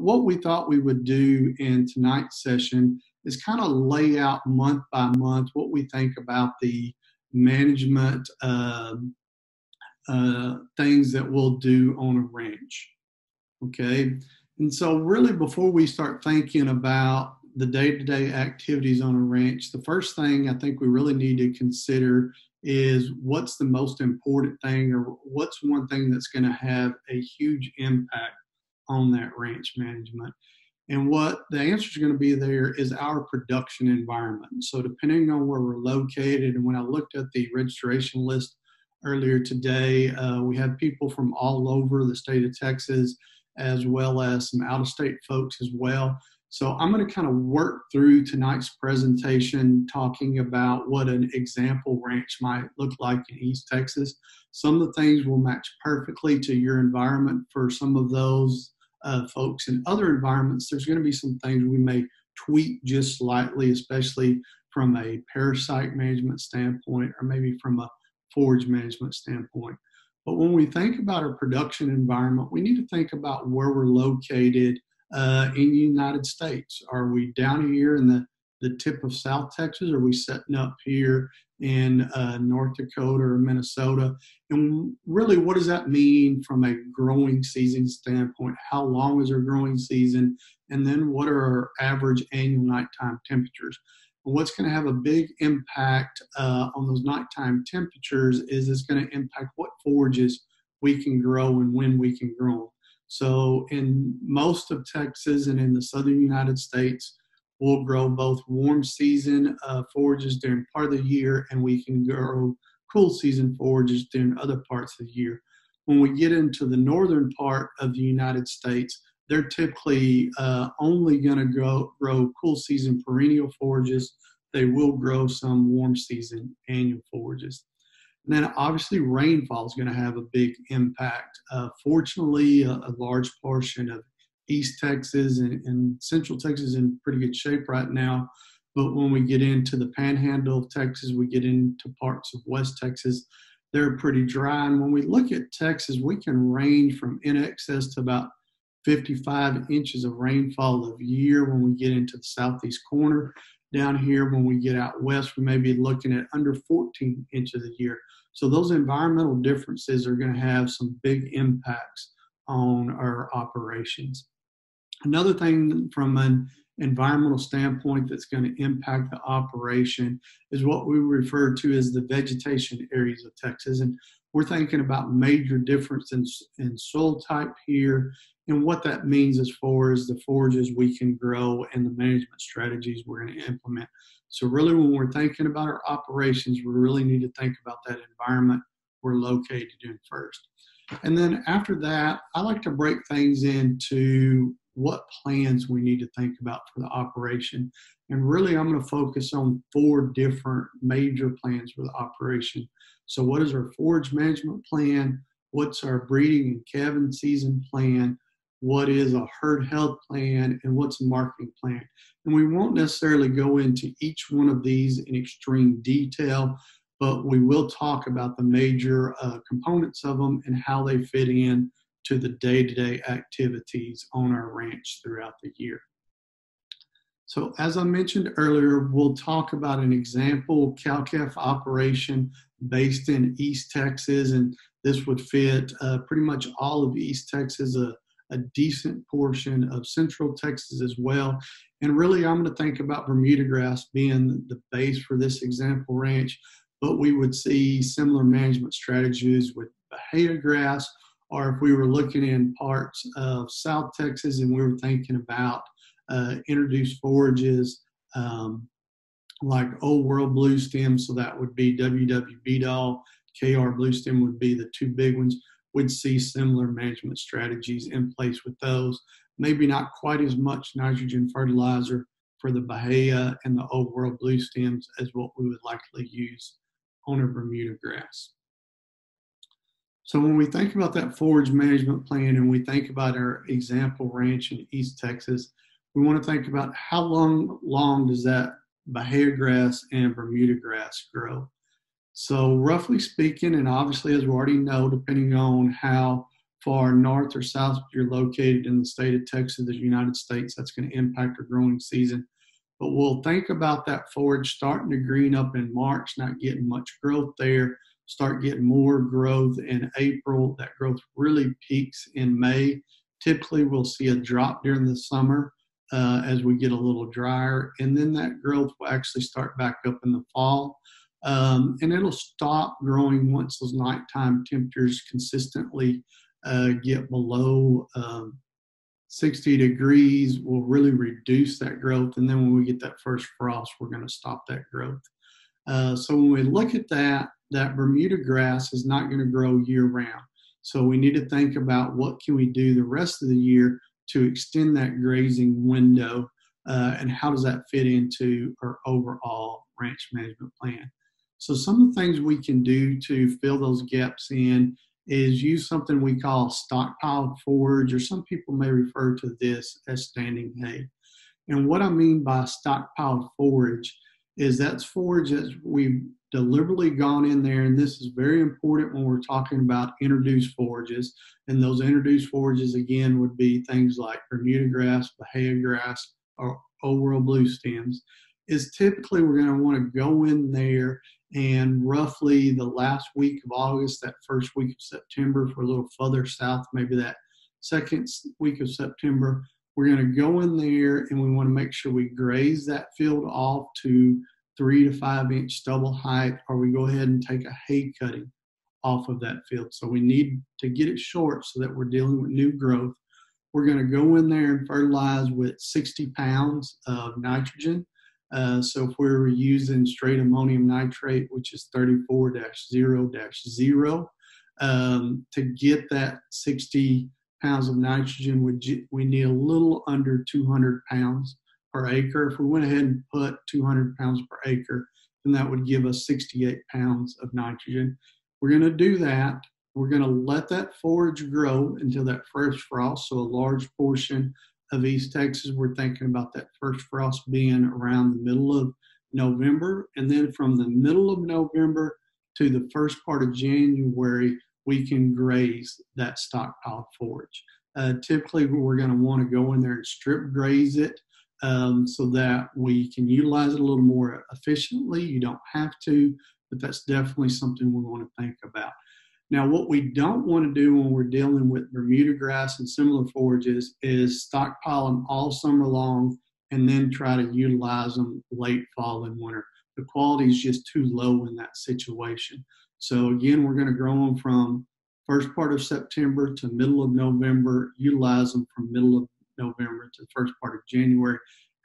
what we thought we would do in tonight's session is kind of lay out month by month what we think about the management things that we'll do on a ranch. Okay, and so really before we start thinking about the day-to-day activities on a ranch, the first thing I think we really need to consider is what's the most important thing, or what's one thing that's going to have a huge impact on that ranch management. And what the answer is going to be there is our production environment. So depending on where we're located, and when I looked at the registration list earlier today, we have people from all over the state of Texas, as well as some out-of-state folks as well. So I'm going to kind of work through tonight's presentation talking about what an example ranch might look like in East Texas. Some of the things will match perfectly to your environment. For some of those folks in other environments, there's going to be some things we may tweak just slightly, especially from a parasite management standpoint or maybe from a forage management standpoint. But when we think about our production environment, we need to think about where we're located in the United States. Are we down here in the tip of South Texas? Are we setting up here in North Dakota or Minnesota? And really, what does that mean from a growing season standpoint? How long is our growing season? And then what are our average annual nighttime temperatures? And what's going to have a big impact on those nighttime temperatures is it's going to impact what forages we can grow and when we can grow them. So in most of Texas and in the southern United States, we'll grow both warm season forages during part of the year, and we can grow cool season forages during other parts of the year. When we get into the northern part of the United States, they're typically only going to grow cool season perennial forages. They will grow some warm season annual forages. And then obviously rainfall is going to have a big impact. Fortunately, a large portion of East Texas and Central Texas is in pretty good shape right now. But when we get into the panhandle of Texas, we get into parts of West Texas, they're pretty dry. And when we look at Texas, we can range from in excess to about 55 inches of rainfall a year when we get into the southeast corner. Down here, when we get out west, we may be looking at under 14 inches a year. So those environmental differences are going to have some big impacts on our operations. Another thing from an environmental standpoint that's going to impact the operation is what we refer to as the vegetation areas of Texas. And we're thinking about major difference in soil type here, and what that means as far as the forages we can grow and the management strategies we're going to implement. So really, when we're thinking about our operations, we really need to think about that environment we're located in first. And then after that, I like to break things into what plans we need to think about for the operation. And really, I'm going to focus on 4 different major plans for the operation. So what is our forage management plan? What's our breeding and calving season plan? What is a herd health plan? And what's a marketing plan? And we won't necessarily go into each one of these in extreme detail, but we will talk about the major components of them and how they fit in to the day-to-day activities on our ranch throughout the year. So as I mentioned earlier, we'll talk about an example cow-calf operation based in East Texas, and this would fit pretty much all of East Texas, a decent portion of Central Texas as well. And really, I'm going to think about bermudagrass being the base for this example ranch, but we would see similar management strategies with bahiagrass, or if we were looking in parts of South Texas and we were thinking about introduced forages like Old World Blue Stem, so that would be WW Beedall, KR Blue Stem would be the 2 big ones. We'd see similar management strategies in place with those. Maybe not quite as much nitrogen fertilizer for the Bahia and the Old World Blue Stems as what we would likely use on a Bermuda grass. So when we think about that forage management plan and we think about our example ranch in East Texas, we want to think about how long does that bahiagrass and Bermuda grass grow. So roughly speaking, and obviously as we already know, depending on how far north or south if you're located in the state of Texas, the United States. That's going to impact our growing season. But we'll think about that forage starting to green up in March, not getting much growth there, start getting more growth in April. That growth really peaks in May. Typically, we'll see a drop during the summer as we get a little drier, and then that growth will actually start back up in the fall. And it'll stop growing once those nighttime temperatures consistently get below 60 degrees. Will really reduce that growth, and then when we get that first frost, we're going to stop that growth. So when we look at that Bermuda grass is not going to grow year round. So we need to think about what can we do the rest of the year to extend that grazing window, and how does that fit into our overall ranch management plan. So some of the things we can do to fill those gaps in is use something we call stockpiled forage, or some people may refer to this as standing hay. And what I mean by stockpiled forage is that's forage that we've deliberately gone in there, and this is very important when we're talking about introduced forages. And those introduced forages, again, would be things like bermudagrass, bahiagrass, or old world blue stems. Is typically we're going to want to go in there and roughly the last week of August, that first week of September, for a little further south, maybe that second week of September, we're going to go in there and we want to make sure we graze that field off to 3 to 5 inch stubble height, or we go ahead and take a hay cutting off of that field. So we need to get it short so that we're dealing with new growth. We're going to go in there and fertilize with 60 pounds of nitrogen. So if we're using straight ammonium nitrate, which is 34-0-0, to get that 60 pounds of nitrogen, we need a little under 200 pounds per acre. If we went ahead and put 200 pounds per acre, then that would give us 68 pounds of nitrogen. We're going to do that. We're going to let that forage grow until that first frost. So a large portion of East Texas, we're thinking about that first frost being around the middle of November. And then from the middle of November to the first part of January, we can graze that stockpile forage. Typically, we're going to want to go in there and strip graze it so that we can utilize it a little more efficiently. You don't have to, but that's definitely something we want to think about. Now, what we don't want to do when we're dealing with Bermuda grass and similar forages is stockpile them all summer long and then try to utilize them late fall and winter. The quality is just too low in that situation. So again, we're going to grow them from first part of September to middle of November, utilize them from middle of November to the first part of January.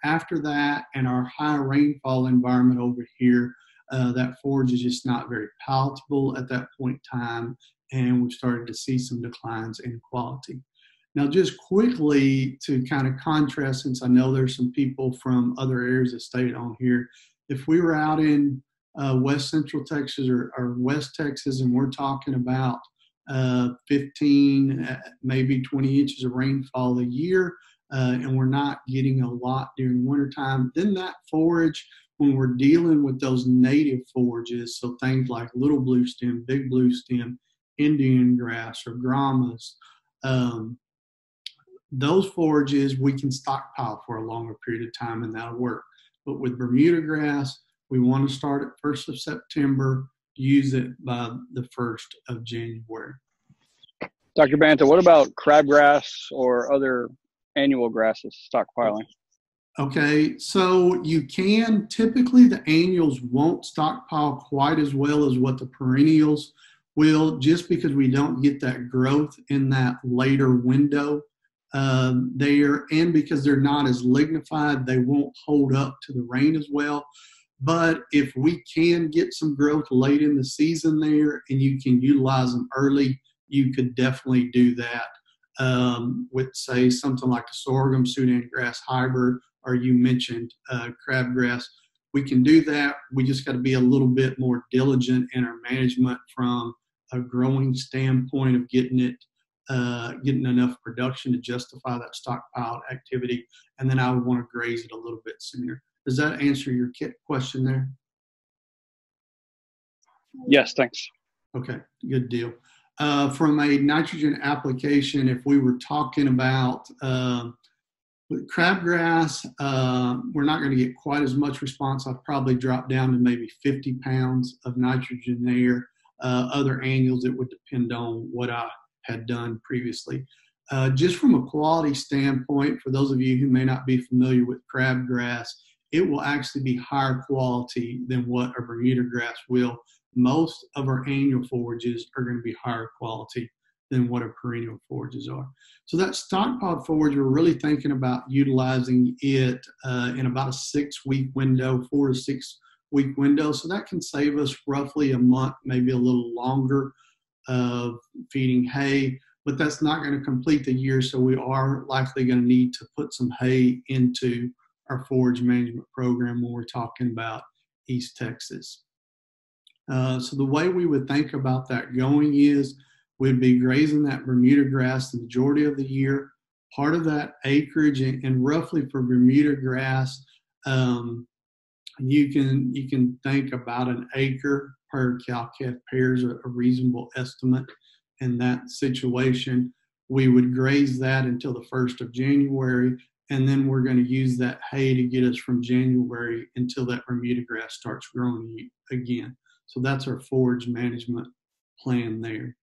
After that, and our high rainfall environment over here, that forage is just not very palatable at that point in time, and we've started to see some declines in quality. Now, just quickly to kind of contrast, since I know there's some people from other areas that stayed on here, if we were out in West Central Texas or West Texas and we're talking about 15, maybe 20 inches of rainfall a year, and we're not getting a lot during wintertime, then that forage, when we're dealing with those native forages, so things like little blue stem, big blue stem, Indian grass, or grommas, those forages we can stockpile for a longer period of time, and that'll work. But with Bermuda grass, we want to start at 1st of September, use it by the 1st of January. Dr. Banta, what about crabgrass or other annual grasses stockpiling? Okay, so you can, typically the annuals won't stockpile quite as well as what the perennials will, just because we don't get that growth in that later window there, and because they're not as lignified, they won't hold up to the rain as well. But if we can get some growth late in the season there and you can utilize them early, you could definitely do that with, say, something like a sorghum Sudan grass hybrid, or you mentioned crabgrass. We can do that. We just got to be a little bit more diligent in our management from a growing standpoint of getting enough production to justify that stockpile activity. And then I would want to graze it a little bit sooner. Does that answer your question there? Yes, thanks. Okay, good deal. From a nitrogen application, if we were talking about with crabgrass, we're not going to get quite as much response. I've probably dropped down to maybe 50 pounds of nitrogen there. Other annuals, it would depend on what I had done previously. Just from a quality standpoint, for those of you who may not be familiar with crabgrass, it will actually be higher quality than what a Bermuda grass will. Most of our annual forages are going to be higher quality than what our perennial forages are. So that stockpiled forage, we're really thinking about utilizing it in about a 6-week window, 4 to 6 week window. So that can save us roughly a month, maybe a little longer of feeding hay, but that's not going to complete the year. So we are likely going to need to put some hay into our forage management program when we're talking about East Texas. So the way we would think about that going is we'd be grazing that Bermuda grass the majority of the year. Part of that acreage, and roughly for Bermuda grass, you can think about an acre per cow-calf pair is a reasonable estimate in that situation. We would graze that until the 1st of January, and then we're going to use that hay to get us from January until that Bermuda grass starts growing again. So that's our forage management plan there.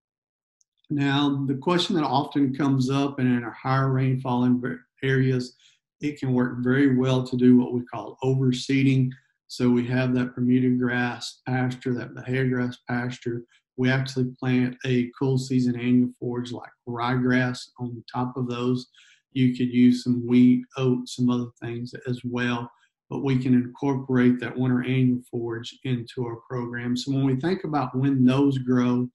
Now, the question that often comes up, and in our higher rainfall areas, it can work very well to do what we call overseeding. So we have that Bermuda grass pasture, that bahiagrass pasture. We actually plant a cool season annual forage like ryegrass on top of those. You could use some wheat, oats, some other things as well, but we can incorporate that winter annual forage into our program. So when we think about when those grow,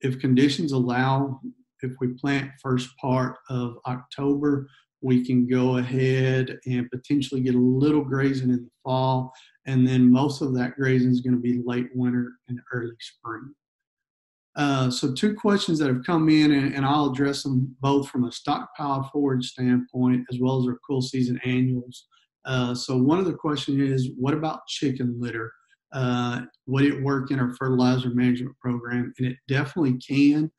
if conditions allow, if we plant first part of October, we can go ahead and potentially get a little grazing in the fall, and then most of that grazing is going to be late winter and early spring. So 2 questions that have come in, and I'll address them both from a stockpiled forage standpoint as well as our cool season annuals. So one of the questions is, what about chicken litter? Would it work in our fertilizer management program? And it definitely can.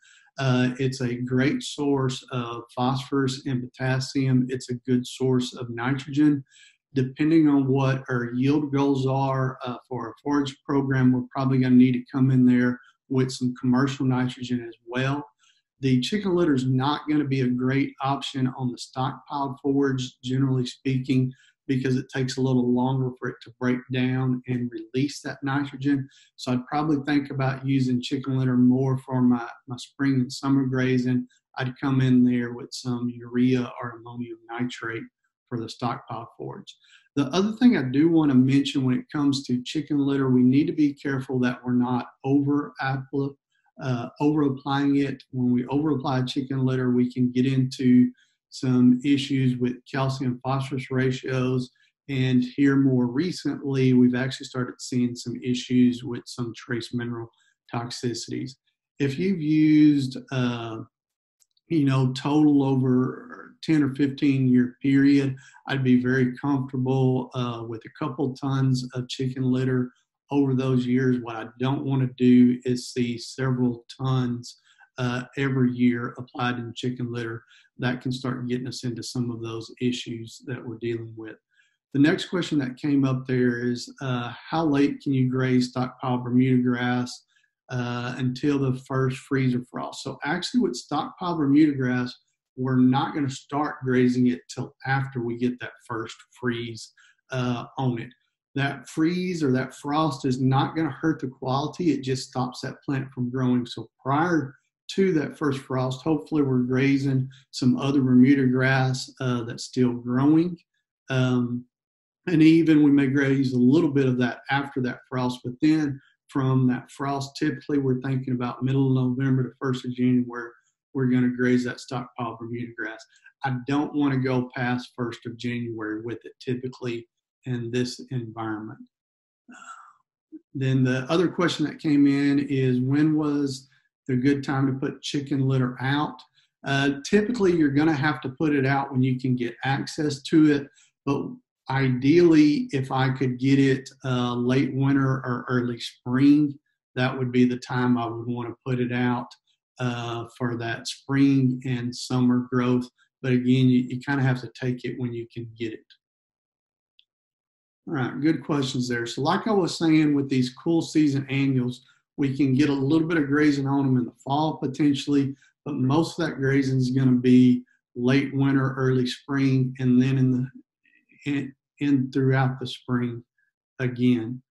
It's a great source of phosphorus and potassium. It's a good source of nitrogen. Depending on what our yield goals are for our forage program, we're probably going to need to come in there with some commercial nitrogen as well. The chicken litter is not going to be a great option on the stockpiled forage, generally speaking, because it takes a little longer for it to break down and release that nitrogen. So I'd probably think about using chicken litter more for my spring and summer grazing. I'd come in there with some urea or ammonium nitrate for the stockpile forage. The other thing I do want to mention when it comes to chicken litter, we need to be careful that we're not over-applying it. When we over-apply chicken litter, we can get into some issues with calcium phosphorus ratios, and here more recently we've actually started seeing some issues with some trace mineral toxicities. If you've used total over 10 or 15 year period, I'd be very comfortable with a couple tons of chicken litter over those years. What I don't want to do is see several tons every year applied in chicken litter. That can start getting us into some of those issues that we're dealing with. The next question that came up there is, how late can you graze stockpile Bermuda grass until the first freeze or frost? So actually with stockpile Bermuda grass, we're not going to start grazing it till after we get that first freeze on it. That freeze or that frost is not going to hurt the quality. It just stops that plant from growing. So prior to that first frost, hopefully we're grazing some other Bermuda grass that's still growing. And even we may graze a little bit of that after that frost, but then from that frost, typically we're thinking about middle of November to 1st of January, we're going to graze that stockpile Bermuda grass. I don't want to go past 1st of January with it typically in this environment. Then the other question that came in is, when was the good time to put chicken litter out? Typically, you're going to have to put it out when you can get access to it, but ideally, if I could get it late winter or early spring, that would be the time I would want to put it out. for that spring and summer growth. But again, you kind of have to take it when you can get it. All right, good questions there. So like I was saying, with these cool season annuals, we can get a little bit of grazing on them in the fall potentially, but most of that grazing is going to be late winter, early spring, and then in throughout the spring again.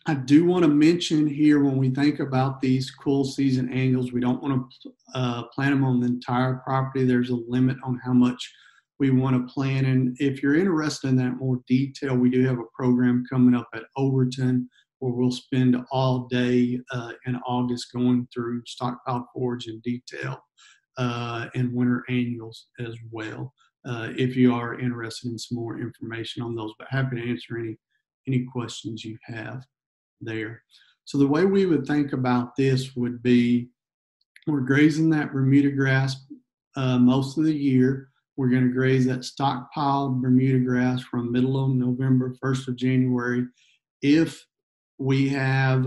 I do want to mention here, when we think about these cool season annuals, we don't want to plant them on the entire property. There's a limit on how much we want to plant. And if you're interested in that more detail, we do have a program coming up at Overton where we'll spend all day in August going through stockpiled forage in detail and winter annuals as well, if you are interested in some more information on those. But happy to answer any questions you have there. So the way we would think about this would be, we're grazing that bermudagrass most of the year. We're going to graze that stockpiled bermudagrass from middle of November, 1st of January. If we have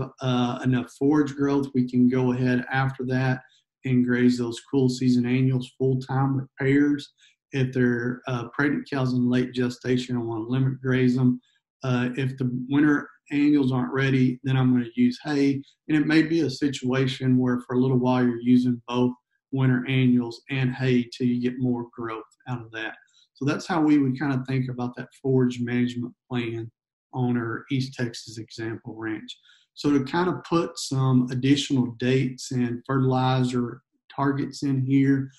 enough forage growth, we can go ahead after that and graze those cool season annuals full time with pairs. If they're pregnant cows in late gestation, I want to limit graze them. If the winter annuals aren't ready, then I'm going to use hay. And it may be a situation where for a little while you're using both winter annuals and hay till you get more growth out of that. So that's how we would kind of think about that forage management plan on our East Texas example ranch. So to kind of put some additional dates and fertilizer targets in here,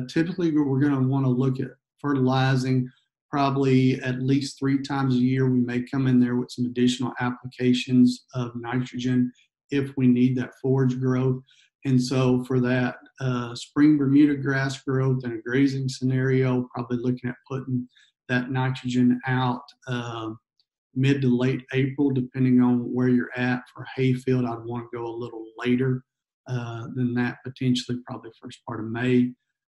typically we're going to want to look at fertilizing probably at least 3 times a year. We may come in there with some additional applications of nitrogen if we need that forage growth. And so for that spring Bermuda grass growth in a grazing scenario, probably looking at putting that nitrogen out mid to late April, depending on where you're at. For hayfield, I'd want to go a little later than that, potentially probably first part of May.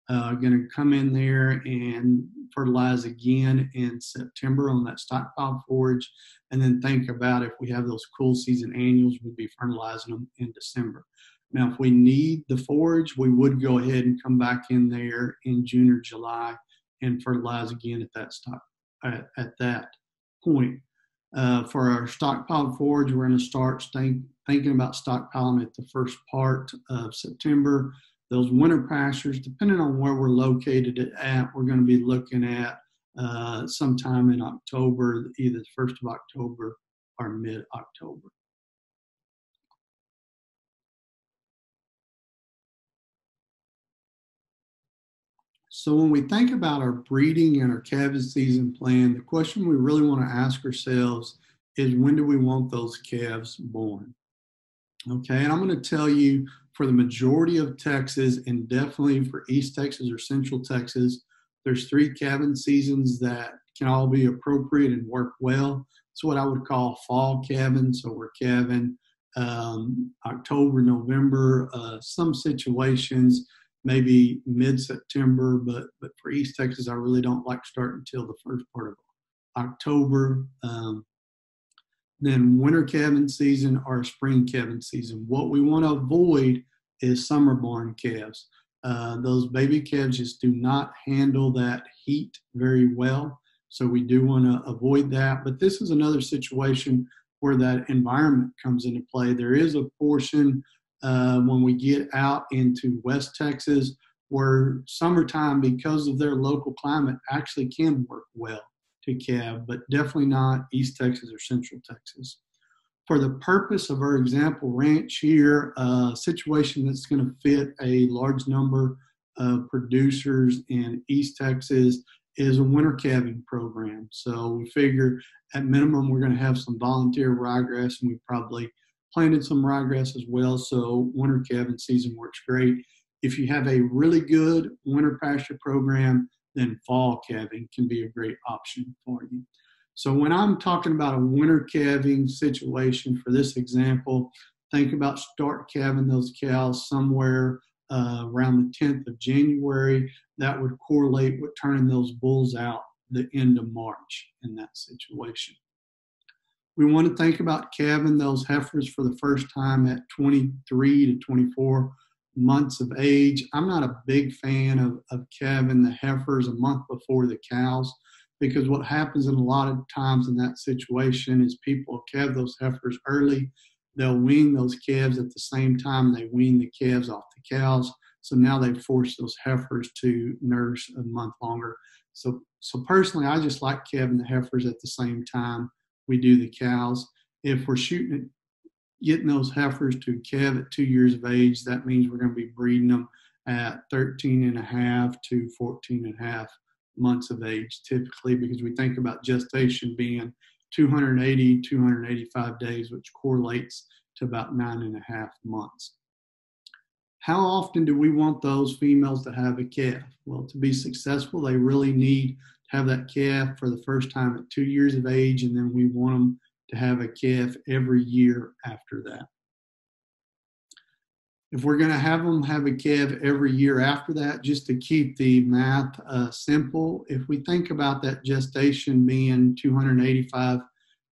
Going to come in there and fertilize again in September on that stockpile forage, and then think about if we have those cool season annuals, we'd be fertilizing them in December. Now, if we need the forage, we would go ahead and come back in there in June or July and fertilize again at that point. For our stockpiled forage, we're going to start thinking about stockpiling at the first part of September. Those winter pastures, depending on where we're located at, we're going to be looking at sometime in October, either the 1st of October or mid-October. So when we think about our breeding and our calving season plan, the question we really want to ask ourselves is, when do we want those calves born? Okay, and I'm going to tell you, for the majority of Texas, and definitely for East Texas or Central Texas, there's 3 calving seasons that can all be appropriate and work well. It's what I would call fall calving. So we're calving October, November, some situations maybe mid-September, but for East Texas, I really don't like starting until the first part of October. Then winter calving season or spring calving season. What we want to avoid is summer born calves. Those baby calves just do not handle that heat very well. So we do want to avoid that. But this is another situation where that environment comes into play. There is a portion when we get out into West Texas where summertime, because of their local climate, actually can work well to calve, but definitely not East Texas or Central Texas. For the purpose of our example ranch here, a situation that's going to fit a large number of producers in East Texas is a winter calving program. So we figure at minimum we're going to have some volunteer ryegrass, and we probably planted some ryegrass as well. So winter calving season works great. If you have a really good winter pasture program, then fall calving can be a great option for you. So when I'm talking about a winter calving situation for this example, think about start calving those cows somewhere around the 10th of January. That would correlate with turning those bulls out the end of March in that situation. We want to think about calving those heifers for the first time at 23 to 24 months of age. I'm not a big fan of calving the heifers a month before the cows, because what happens in a lot of times in that situation is people calve those heifers early. They'll wean those calves at the same time they wean the calves off the cows. So now they've forced those heifers to nurse a month longer. So personally, I just like calving the heifers at the same time we do the cows. If we're shooting at getting those heifers to calve at 2 years of age, that means we're going to be breeding them at 13 and a half to 14 and a half months of age, typically, because we think about gestation being 280, 285 days, which correlates to about 9.5 months. How often do we want those females to have a calf? Well, to be successful, they really need to have that calf for the first time at 2 years of age, and then we want them to have a calf every year after that. If we're going to have them have a calf every year after that, just to keep the math simple, if we think about that gestation being 285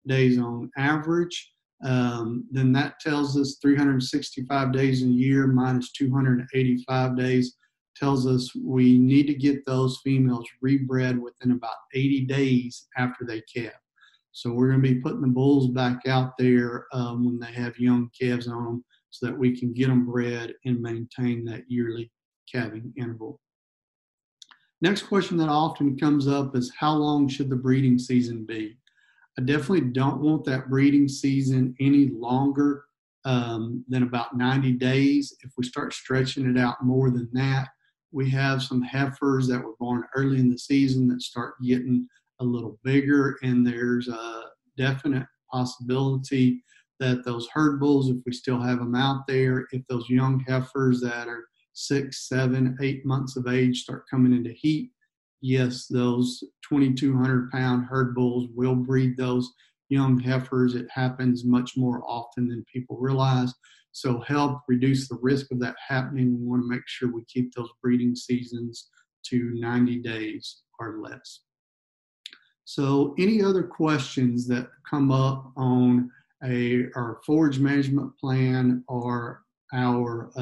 days on average, then that tells us 365 days in a year minus 285 days tells us we need to get those females rebred within about 80 days after they calve. So we're going to be putting the bulls back out there when they have young calves on them so that we can get them bred and maintain that yearly calving interval. Next question that often comes up is, how long should the breeding season be? I definitely don't want that breeding season any longer than about 90 days. If we start stretching it out more than that, we have some heifers that were born early in the season that start getting a little bigger, and there's a definite possibility that those herd bulls, if we still have them out there, if those young heifers that are 6, 7, 8 months of age start coming into heat, yes, those 2,200 pound herd bulls will breed those young heifers. It happens much more often than people realize. So help reduce the risk of that happening, we want to make sure we keep those breeding seasons to 90 days or less. So any other questions that come up on our forage management plan or our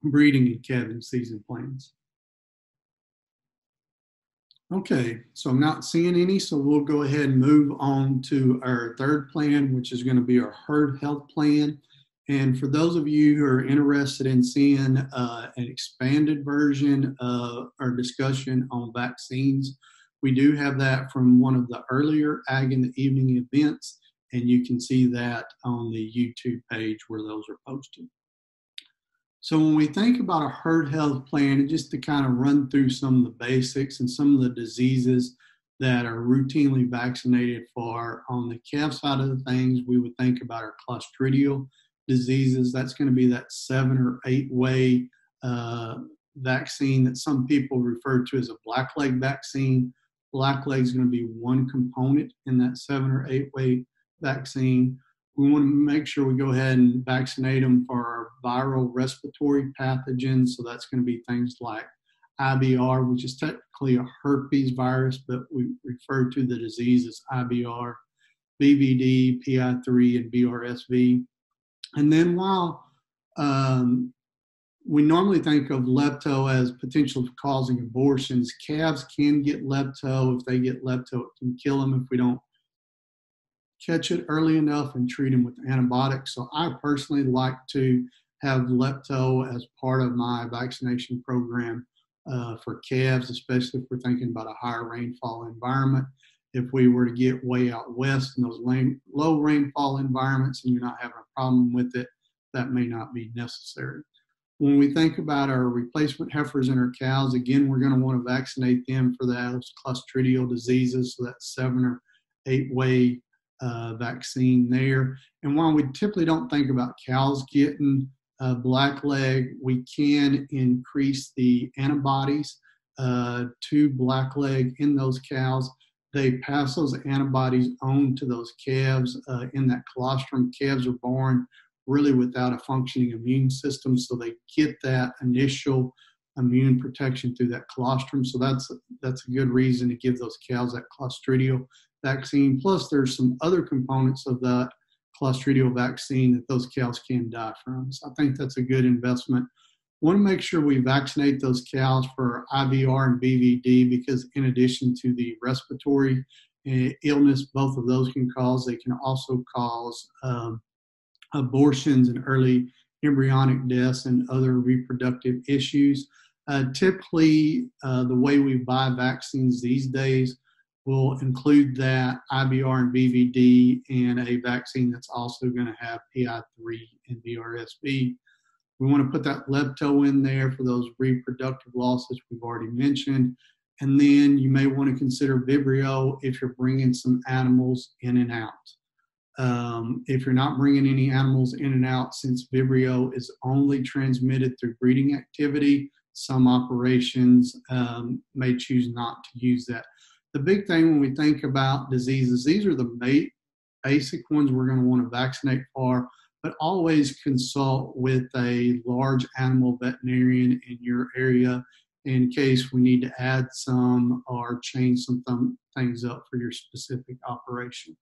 breeding and calving season plans? Okay, so I'm not seeing any, so we'll go ahead and move on to our third plan, which is going to be our herd health plan. And for those of you who are interested in seeing an expanded version of our discussion on vaccines, we do have that from one of the earlier Ag in the Evening events, and you can see that on the YouTube page where those are posted. So when we think about a herd health plan, and just to kind of run through some of the basics and some of the diseases that are routinely vaccinated for, on the calf side of the things, we would think about our clostridial diseases. That's going to be that 7 or 8 way vaccine that some people refer to as a blackleg vaccine. Blackleg is going to be one component in that 7 or 8 way vaccine. We want to make sure we go ahead and vaccinate them for our viral respiratory pathogens. So that's going to be things like IBR, which is technically a herpes virus, but we refer to the disease as IBR, BVD, PI3, and BRSV. And then while we normally think of lepto as potential for causing abortions, calves can get lepto. If they get lepto, it can kill them if we don't catch it early enough and treat them with antibiotics. So I personally like to have lepto as part of my vaccination program for calves, especially if we're thinking about a higher rainfall environment. If we were to get way out west in those low rainfall environments and you're not having a problem with it, that may not be necessary. When we think about our replacement heifers and our cows, again, we're going to want to vaccinate them for those clostridial diseases, so that's 7 or 8 way vaccine there. And while we typically don't think about cows getting blackleg, we can increase the antibodies to blackleg in those cows. They pass those antibodies on to those calves in that colostrum. Calves are born really without a functioning immune system, so they get that initial immune protection through that colostrum. So that's a good reason to give those cows that clostridial vaccine. Plus, there's some other components of that Clostridial vaccine that those cows can die from. So I think that's a good investment. Want to make sure we vaccinate those cows for IVR and BVD, because in addition to the respiratory illness both of those can cause, they can also cause abortions and early embryonic deaths and other reproductive issues. Typically, the way we buy vaccines these days will include that IVR and BVD and a vaccine that's also going to have PI3 and VRSV. We want to put that lepto in there for those reproductive losses we've already mentioned. And then you may want to consider Vibrio if you're bringing some animals in and out. If you're not bringing any animals in and out, since Vibrio is only transmitted through breeding activity, some operations may choose not to use that. The big thing when we think about diseases, these are the basic ones we're going to want to vaccinate for, but always consult with a large animal veterinarian in your area in case we need to add some or change some things up for your specific operation.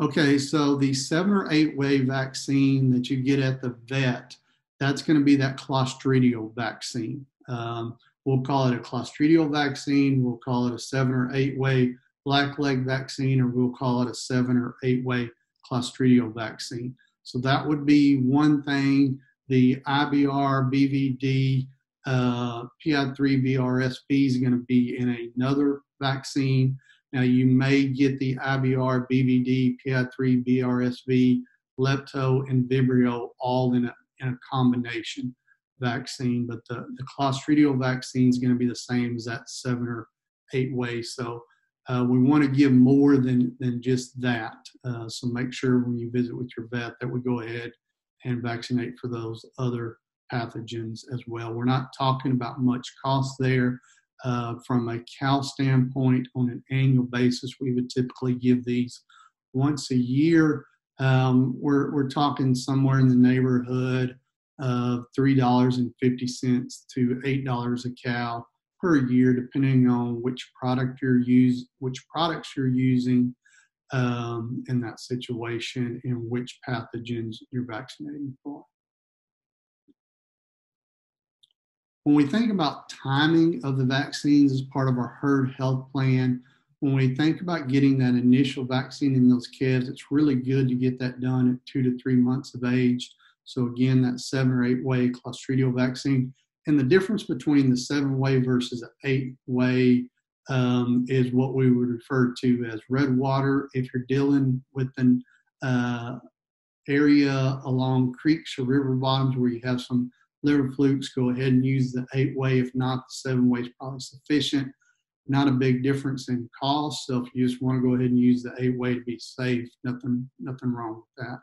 Okay, so the 7 or 8 way vaccine that you get at the vet, that's going to be that Clostridial vaccine. We'll call it a Clostridial vaccine, we'll call it a 7 or 8 way blackleg vaccine, or we'll call it a 7 or 8 way Clostridial vaccine. So that would be one thing. The IBR, BVD, PI3, VRSV is going to be in another vaccine. Now, you may get the IBR, BVD, PI3, VRSV, lepto, and Vibrio all in a combination vaccine, but the Clostridial vaccine is going to be the same as that 7 or 8 way. So we want to give more than just that. So make sure when you visit with your vet that we go ahead and vaccinate for those other pathogens as well. We're not talking about much cost there. From a cow standpoint, on an annual basis, we would typically give these once a year. We're talking somewhere in the neighborhood of $3.50 to $8 a cow per year, depending on which products you're using in that situation and which pathogens you're vaccinating for. When we think about timing of the vaccines as part of our herd health plan, when we think about getting that initial vaccine in those calves, it's really good to get that done at 2 to 3 months of age. So again, that 7 or 8 way Clostridial vaccine. And the difference between the 7 way versus the 8 way is what we would refer to as red water. If you're dealing with an area along creeks or river bottoms where you have some liver flukes, go ahead and use the 8 way. If not, the 7 way is probably sufficient. Not a big difference in cost. So if you just want to go ahead and use the 8 way to be safe, nothing wrong with that.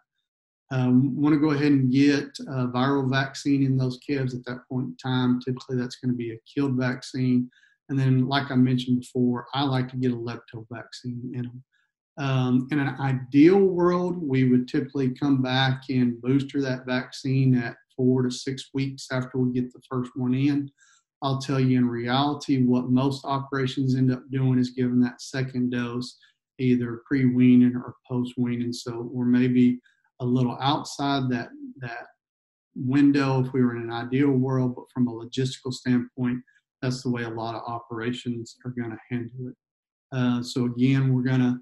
Want to go ahead and get a viral vaccine in those calves at that point in time. Typically, that's going to be a killed vaccine. And then, like I mentioned before, I like to get a lepto vaccine in them. In an ideal world, we would typically come back and booster that vaccine at 4 to 6 weeks after we get the first one in. I'll tell you, in reality, what most operations end up doing is giving that second dose either pre-weaning or post-weaning. So we're maybe a little outside that window if we were in an ideal world, but from a logistical standpoint, that's the way a lot of operations are going to handle it. So again, we're going to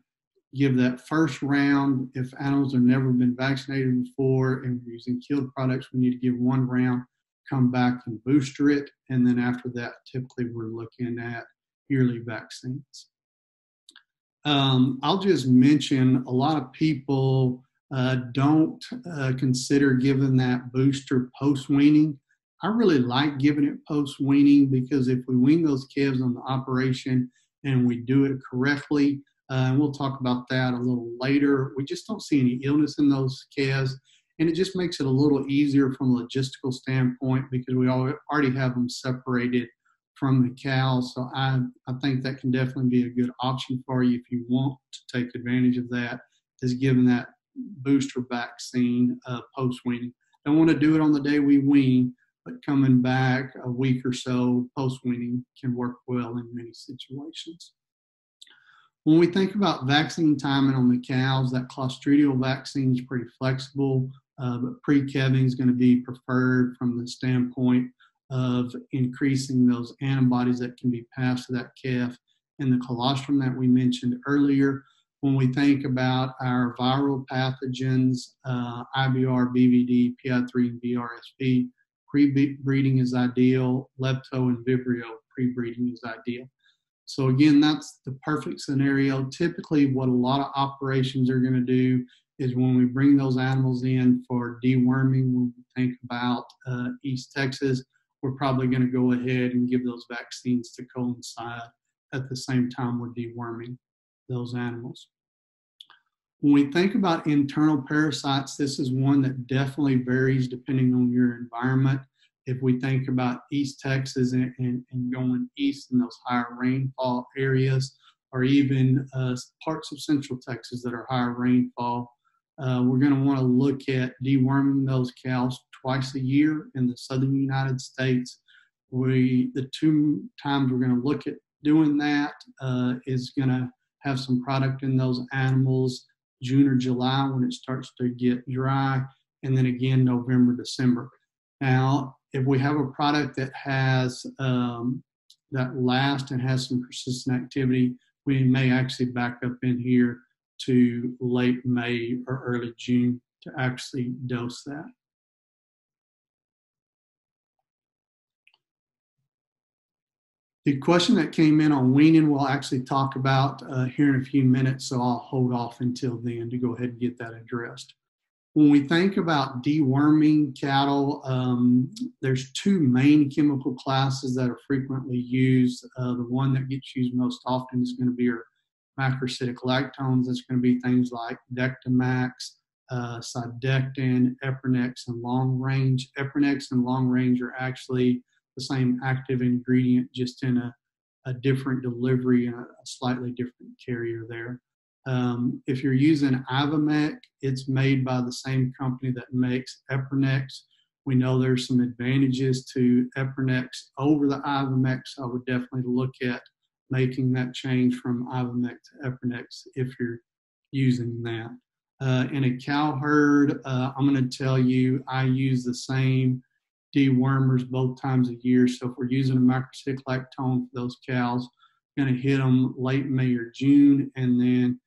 give that first round. If animals have never been vaccinated before and we're using killed products, we need to give 1 round, come back and booster it. And then after that, typically we're looking at yearly vaccines. I'll just mention a lot of people don't consider giving that booster post-weaning. I really like giving it post-weaning because if we wean those calves on the operation and we do it correctly, and we'll talk about that a little later, we just don't see any illness in those calves. And it just makes it a little easier from a logistical standpoint because we already have them separated from the cows. So I think that can definitely be a good option for you if you want to take advantage of that, is giving that booster vaccine post-weaning. Don't want to do it on the day we wean, but coming back a week or so post-weaning can work well in many situations. When we think about vaccine timing on the cows, that Clostridial vaccine is pretty flexible, but pre-calving is going to be preferred from the standpoint of increasing those antibodies that can be passed to that calf and the colostrum that we mentioned earlier. When we think about our viral pathogens, IBR, BVD, PI3, and VRSP, pre-breeding is ideal. Lepto and Vibrio, pre-breeding is ideal. So again, that's the perfect scenario. Typically, what a lot of operations are going to do is when we bring those animals in for deworming, when we think about East Texas, we're probably going to go ahead and give those vaccines to coincide at the same time we're deworming those animals. When we think about internal parasites, this is one that definitely varies depending on your environment. If we think about East Texas and going east in those higher rainfall areas, or even parts of Central Texas that are higher rainfall, we're going to want to look at deworming those cows twice a year in the southern United States. The two times we're going to look at doing that is going to have some product in those animals June or July when it starts to get dry, and then again November, December. Now, if we have a product that has that lasts and has some persistent activity, we may actually back up in here to late May or early June to actually dose that. The question that came in on weaning we'll actually talk about here in a few minutes, so I'll hold off until then to go ahead and get that addressed. When we think about deworming cattle, there's two main chemical classes that are frequently used. The one that gets used most often is going to be your Macrocyclic Lactones. That's going to be things like Dectomax, Cydectin, Eprinex, and Long Range. Eprinex and Long Range are actually the same active ingredient, just in a different delivery and a slightly different carrier there. If you're using Ivomec, it's made by the same company that makes Eprinex. We know there's some advantages to Eprinex over the Ivomec, so I would definitely look at making that change from Ivomec to Eprinex if you're using that. In a cow herd, I'm going to tell you I use the same dewormers both times a year. So if we're using a Macrocyclic Lactone for those cows, we're going to hit them late May or June, and then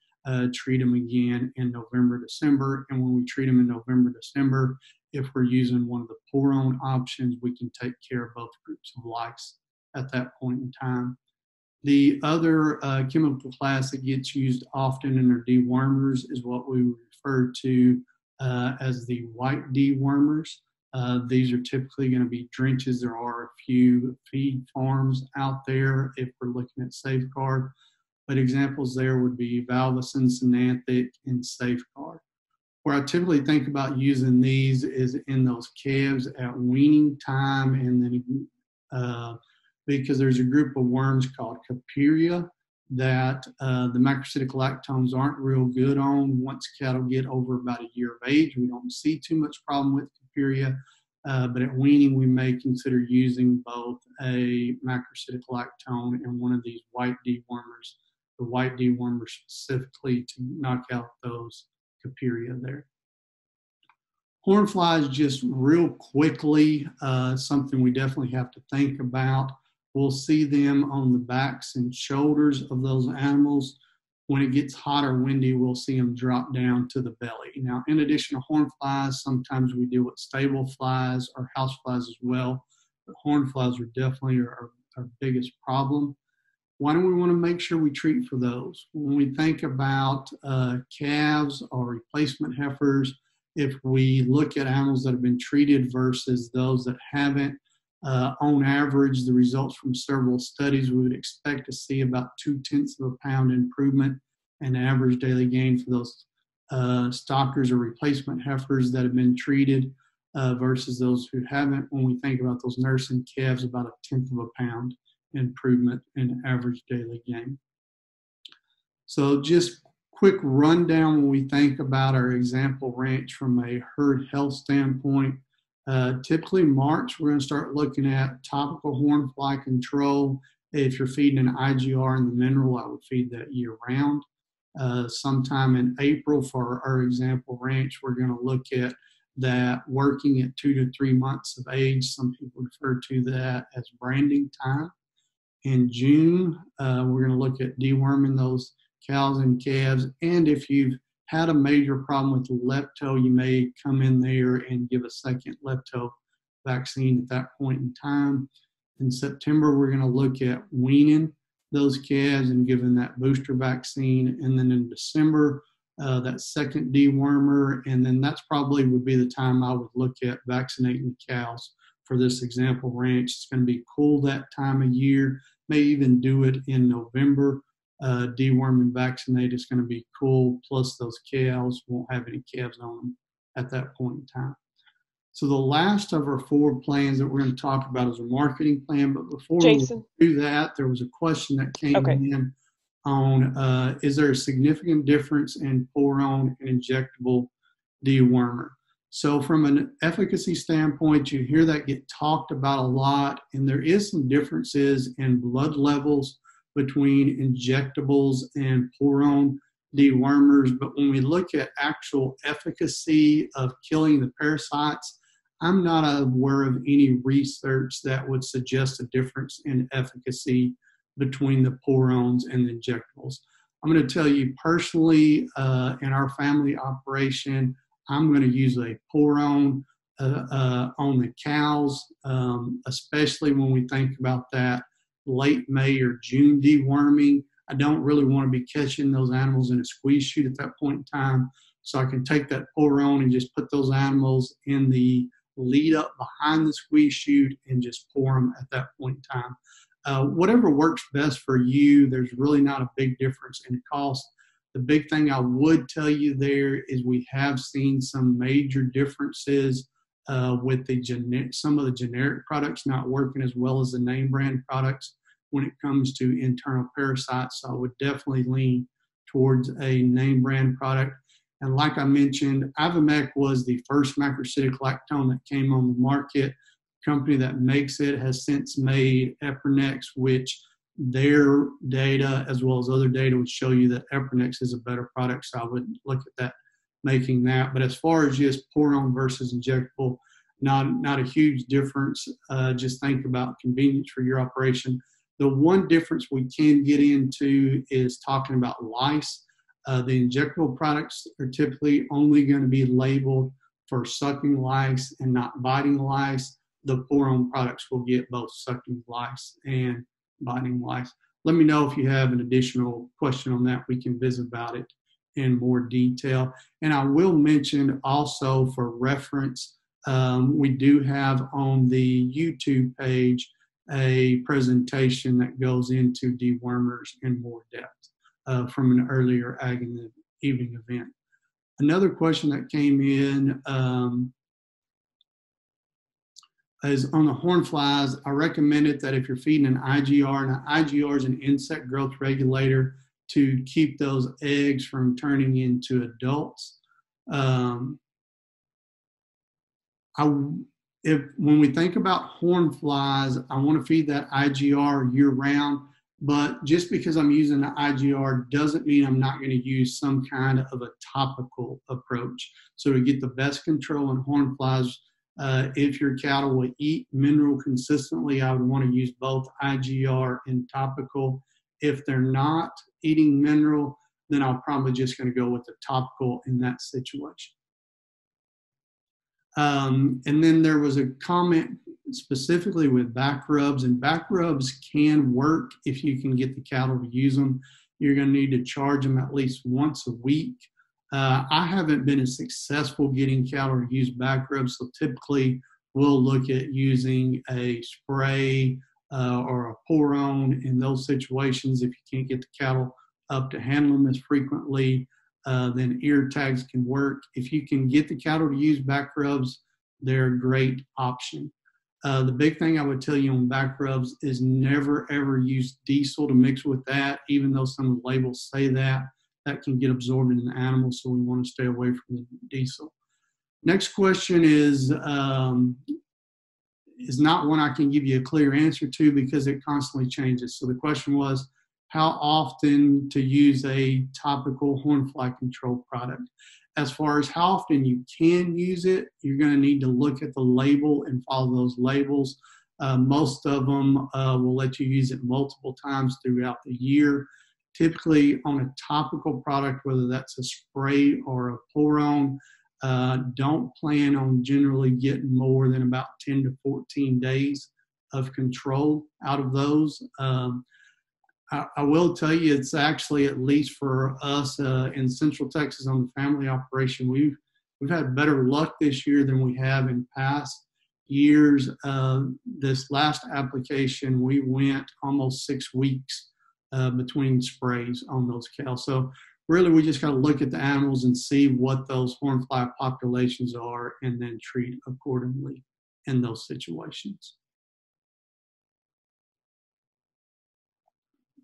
treat them again in November, December. And when we treat them in November, December, if we're using one of the pour-on options, we can take care of both groups of lice at that point in time. The other chemical class that gets used often in our dewormers is what we refer to as the white dewormers. These are typically going to be drenches. There are a few feed farms out there if we're looking at Safeguard, but examples there would be Valvacin, Synanthic, and Safeguard. Where I typically think about using these is in those calves at weaning time, and then because there's a group of worms called Capiria that the Macrocyclic Lactones aren't real good on. Once cattle get over about a year of age, we don't see too much problem with Capiria, but at weaning we may consider using both a Macrocyclic Lactone and one of these white dewormers, the white dewormer specifically to knock out those Capiria there. Horn flies, just real quickly, something we definitely have to think about. We'll see them on the backs and shoulders of those animals. When it gets hot or windy, we'll see them drop down to the belly. Now, in addition to horn flies, sometimes we deal with stable flies or house flies as well, but horn flies are definitely our biggest problem. Why do we want to make sure we treat for those? When we think about calves or replacement heifers, if we look at animals that have been treated versus those that haven't, on average, the results from several studies, we would expect to see about 0.2 of a pound improvement in average daily gain for those stockers or replacement heifers that have been treated versus those who haven't. When we think about those nursing calves, about 0.1 of a pound improvement in average daily gain. So just quick rundown when we think about our example ranch from a herd health standpoint. Typically March, we're going to start looking at topical horn fly control. If you're feeding an IGR in the mineral, I would feed that year round. Sometime in April for our example ranch, we're going to look at that working at 2 to 3 months of age. Some people refer to that as branding time. In June, we're going to look at deworming those cows and calves. And if you've had a major problem with lepto, you may come in there and give a second lepto vaccine at that point in time. In September, we're going to look at weaning those calves and giving that booster vaccine. And then in December, that second dewormer. And then that's probably would be the time I would look at vaccinating the cows for this example ranch. It's going to be cool that time of year. May even do it in November. Deworm and vaccinate is going to be cool. Plus those cows won't have any calves on them at that point in time. So the last of our 4 plans that we're going to talk about is a marketing plan. But before Jason. we do that, there was a question that came in on, is there a significant difference in pour-on and injectable dewormer? So from an efficacy standpoint, you hear that get talked about a lot, and there is some differences in blood levels between injectables and pour-on dewormers. But when we look at actual efficacy of killing the parasites, I'm not aware of any research that would suggest a difference in efficacy between the pour-ons and the injectables. I'm going to tell you personally, in our family operation, I'm going to use a pour-on on the cows, especially when we think about that late May or June deworming. I don't really want to be catching those animals in a squeeze chute at that point in time. So I can take that pour-on and just put those animals in the lead up behind the squeeze chute and just pour them at that point in time. Whatever works best for you, there's really not a big difference in cost. The big thing I would tell you there is we have seen some major differences with some of the generic products not working as well as the name brand products when it comes to internal parasites. So I would definitely lean towards a name brand product. And like I mentioned, Avimec was the first macrocyclic lactone that came on the market. The company that makes it has since made Epernex, which their data as well as other data would show you that Epernex is a better product. So I would look at that, making that. But as far as just pour-on versus injectable, not a huge difference. Just think about convenience for your operation. The one difference we can get into is talking about lice. The injectable products are typically only going to be labeled for sucking lice and not biting lice. The pour-on products will get both sucking lice and biting lice. Let me know if you have an additional question on that. We can visit about it in more detail. And I will mention also for reference, we do have on the YouTube page a presentation that goes into dewormers in more depth from an earlier Ag in the Evening event. Another question that came in is on the horn flies. I recommend it that if you're feeding an IGR, and an IGR is an insect growth regulator to keep those eggs from turning into adults. When we think about horn flies, I want to feed that IGR year round, but just because I'm using the IGR doesn't mean I'm not going to use some kind of a topical approach. So to get the best control on horn flies, if your cattle will eat mineral consistently, I would want to use both IGR and topical. If they're not eating mineral, then I'm probably just going to go with the topical in that situation. And then there was a comment specifically with back rubs, and back rubs can work if you can get the cattle to use them. You're going to need to charge them at least once a week. I haven't been as successful getting cattle to use back rubs, so typically we'll look at using a spray or a pour-on in those situations. If you can't get the cattle up to handle them as frequently, then ear tags can work. If you can get the cattle to use back rubs, they're a great option. The big thing I would tell you on back rubs is never ever use diesel to mix with that, even though some of the labels say that. That can get absorbed in the animal, so we want to stay away from the diesel. Next question is not one I can give you a clear answer to because it constantly changes. So the question was how often to use a topical hornfly control product. As far as how often you can use it, you're going to need to look at the label and follow those labels. Most of them will let you use it multiple times throughout the year. Typically on a topical product, whether that's a spray or a pour-on, don't plan on generally getting more than about 10 to 14 days of control out of those. I will tell you, it's actually, at least for us in Central Texas on the family operation, we've had better luck this year than we have in past years. This last application, we went almost 6 weeks between sprays on those cows. So really, we just got to look at the animals and see what those hornfly populations are and then treat accordingly in those situations.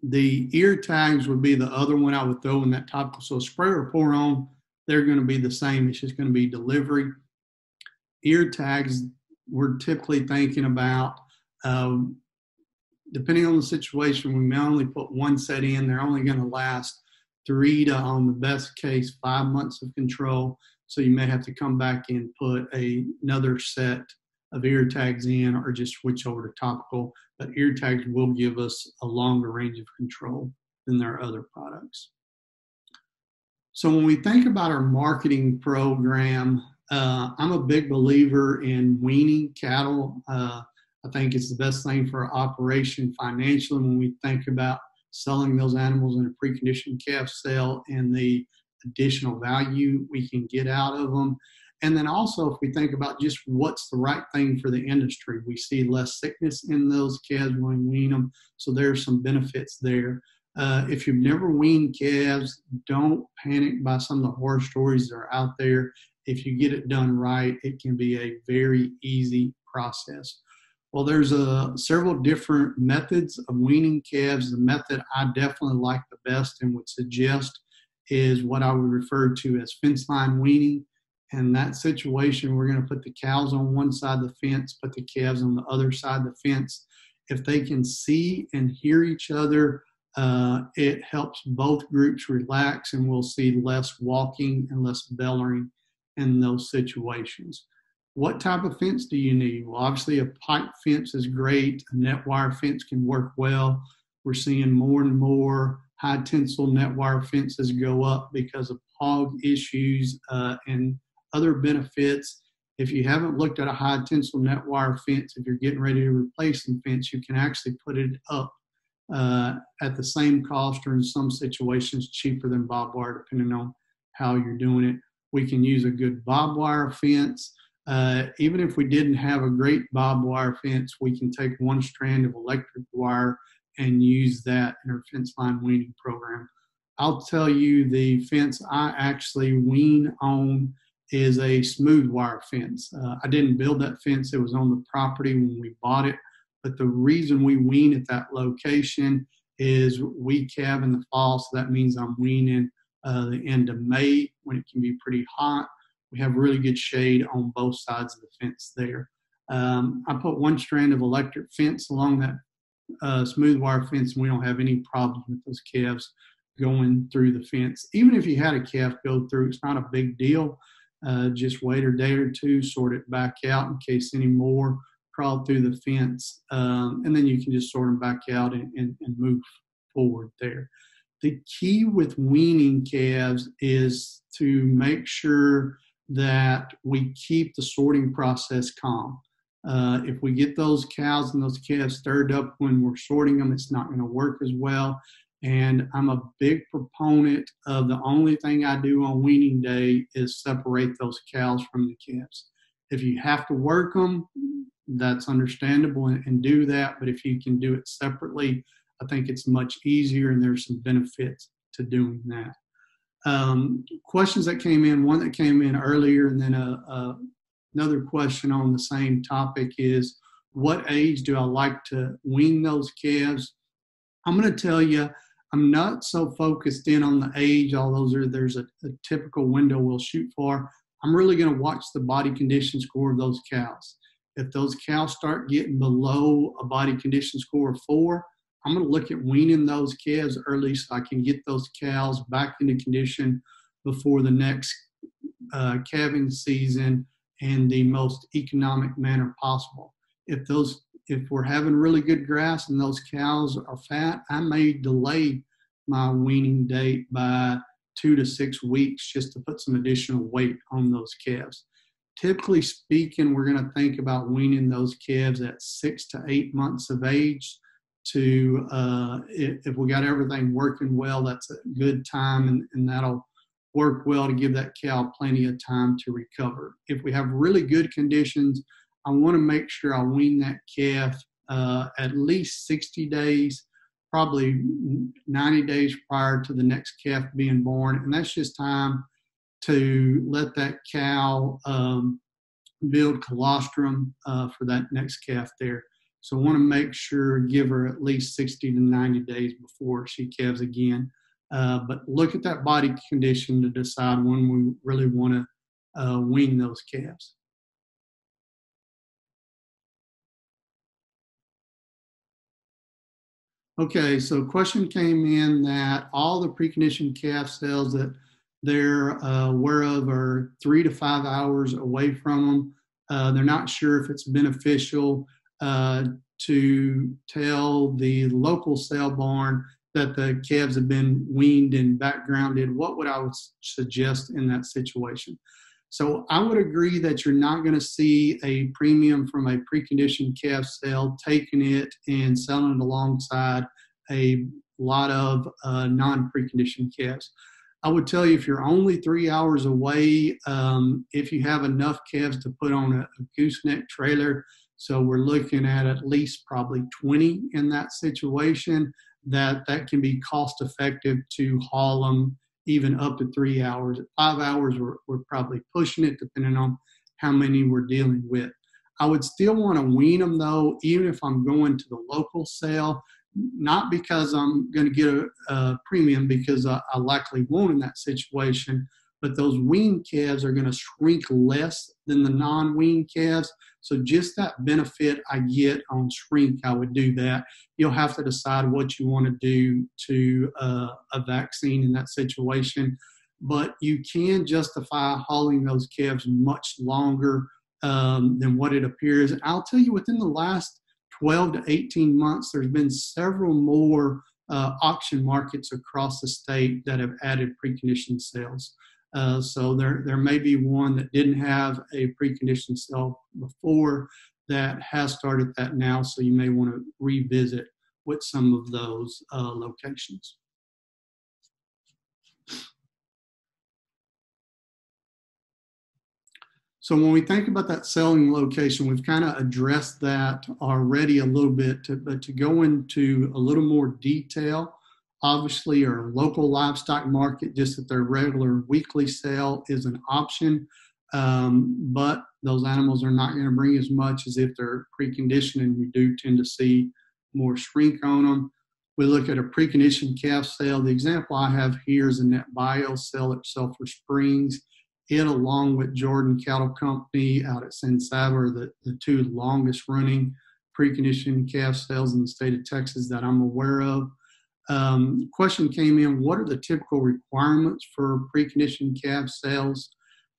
The ear tags would be the other one I would throw in that topical. So spray or pour on, they're going to be the same. It's just going to be delivery. Ear tags, we're typically thinking about, depending on the situation, we may only put one set in. They're only going to last 3 to, on the best case, 5 months of control. So you may have to come back and put another set of ear tags in or just switch over to topical. But ear tags will give us a longer range of control than their other products. So when we think about our marketing program, I'm a big believer in weaning cattle. I think it's the best thing for our operation financially when we think about selling those animals in a preconditioned calf sale and the additional value we can get out of them. And then also, if we think about just what's the right thing for the industry, we see less sickness in those calves when we wean them. So there's some benefits there. If you've never weaned calves, don't panic by some of the horror stories that are out there. If you get it done right, it can be a very easy process. Well, there's several different methods of weaning calves. The method I definitely like the best and would suggest is what I would refer to as fence line weaning. In that situation, we're going to put the cows on one side of the fence, put the calves on the other side of the fence. If they can see and hear each other, it helps both groups relax, and we'll see less walking and less bellowing in those situations. What type of fence do you need? Well, obviously a pipe fence is great. A net wire fence can work well. We're seeing more and more high tensile net wire fences go up because of hog issues and other benefits. If you haven't looked at a high tensile net wire fence, if you're getting ready to replace some fence, you can actually put it up at the same cost or in some situations cheaper than barbed wire, depending on how you're doing it. We can use a good barbed wire fence. Even if we didn't have a great barbed wire fence, we can take one strand of electric wire and use that in our fence line weaning program. I'll tell you, the fence I actually wean on is a smooth wire fence. I didn't build that fence. It was on the property when we bought it. But the reason we wean at that location is we calve in the fall, so that means I'm weaning the end of May when it can be pretty hot. We have really good shade on both sides of the fence there. I put one strand of electric fence along that smooth wire fence, and we don't have any problems with those calves going through the fence. Even if you had a calf go through, it's not a big deal. Just wait a day or two, sort it back out in case any more crawl through the fence, and then you can just sort them back out and move forward there. The key with weaning calves is to make sure that we keep the sorting process calm. If we get those cows and those calves stirred up when we're sorting them, it's not going to work as well. And I'm a big proponent of the only thing I do on weaning day is separate those cows from the calves. If you have to work them, that's understandable and do that. But if you can do it separately, I think it's much easier, and there's some benefits to doing that. Questions that came in, one that came in earlier, and then another question on the same topic is, what age do I like to wean those calves? I'm going to tell you, I'm not so focused in on the age, although there's a typical window we'll shoot for. I'm really going to watch the body condition score of those cows. If those cows start getting below a body condition score of 4, I'm going to look at weaning those calves early so I can get those cows back into condition before the next calving season in the most economic manner possible. If we're having really good grass and those cows are fat, I may delay my weaning date by 2 to 6 weeks just to put some additional weight on those calves. Typically speaking, we're going to think about weaning those calves at 6 to 8 months of age. If we got everything working well, that's a good time, and that'll work well to give that cow plenty of time to recover. If we have really good conditions, I want to make sure I wean that calf at least 60 days, probably 90 days prior to the next calf being born. And that's just time to let that cow build colostrum for that next calf there. So I want to make sure, give her at least 60 to 90 days before she calves again. But look at that body condition to decide when we really want to wean those calves. Okay, so a question came in that all the preconditioned calf cells that they're aware of are 3 to 5 hours away from them. They're not sure if it's beneficial to tell the local cell barn that the calves have been weaned and backgrounded. What would I suggest in that situation? So I would agree that you're not going to see a premium from a preconditioned calf cell, taking it and selling it alongside a lot of non-preconditioned calves. I would tell you, if you're only 3 hours away, if you have enough calves to put on a gooseneck trailer, so we're looking at least probably 20 in that situation, that can be cost effective to haul them even up to 3 hours. At 5 hours, we're probably pushing it, depending on how many we're dealing with. I would still want to wean them, though, even if I'm going to the local sale, not because I'm going to get a premium, because I likely won't in that situation, but those weaned calves are going to shrink less than the non-weaned calves. So just that benefit I get on shrink, I would do that. You'll have to decide what you want to do to a vaccine in that situation. But you can justify hauling those calves much longer than what it appears. And I'll tell you, within the last 12 to 18 months, there's been several more auction markets across the state that have added preconditioned sales. So there may be one that didn't have a preconditioned cell before that has started that now, so you may want to revisit with some of those locations. So when we think about that selling location, we've kind of addressed that already a little bit, but to go into a little more detail, obviously our local livestock market, just at their regular weekly sale, is an option, but those animals are not going to bring as much as if they're preconditioned, and we do tend to see more shrink on them. We look at a preconditioned calf sale. The example I have here is a net bio sale at Sulphur Springs. It, along with Jordan Cattle Company out at San Saba, are the two longest running preconditioned calf sales in the state of Texas that I'm aware of. Question came in, what are the typical requirements for preconditioned calf sales?